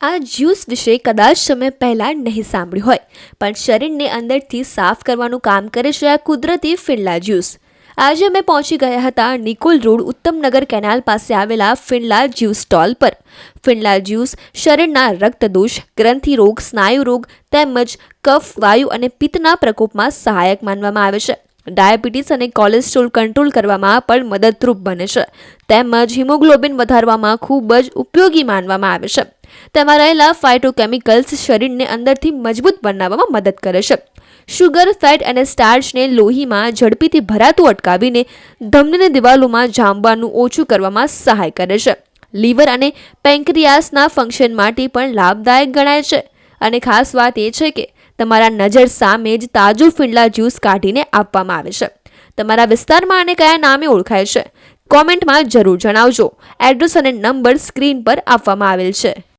આ જ્યુસ વિશે કદાચ તમે પહેલાં નહીં સાંભળ્યું હોય, પણ શરીરને અંદરથી સાફ કરવાનું કામ કરે છે આ કુદરતી ફિનલા જ્યુસ. આજે અમે પહોંચી ગયા હતા નિકોલ રોડ ઉત્તમનગર કેનાલ પાસે આવેલા ફિનલા જ્યુસ સ્ટોલ પર. ફિનલા જ્યુસ શરીરના રક્તદોષ, ગ્રંથિ રોગ, સ્નાયુ રોગ તેમજ કફ, વાયુ અને પિત્તના પ્રકોપમાં સહાયક માનવામાં આવે છે. ડાયાબિટીસ અને કોલેસ્ટ્રોલ કંટ્રોલ કરવામાં પણ મદદરૂપ બને છે, તેમજ હિમોગ્લોબિન વધારવામાં ખૂબ જ ઉપયોગી માનવામાં આવે છે. તેમાં રહેલા ફાઇટોકેમિકલ્સ શરીરને અંદરથી મજબૂત બનાવવામાં મદદ કરે છે. શુગર, ફેટ અને સ્ટાર્ચને લોહીમાં ઝડપીથી ભરાતું અટકાવીને ધમનીની દિવાલોમાં જામવાનું ઓછું કરવામાં સહાય કરે છે. લીવર અને પેન્ક્રિયાસના ફંક્શન માટે પણ લાભદાયક ગણાય છે. અને ખાસ વાત એ છે કે તમારા નજર સામે જ તાજું ફિનલા જ્યુસ કાઢીને આપવામાં આવે છે. તમારા વિસ્તારમાં આને કયા નામે ઓળખાય છે? કોમેન્ટમાં જરૂર જણાવજો. એડ્રેસ અને નંબર સ્ક્રીન પર આપવામાં આવેલ છે.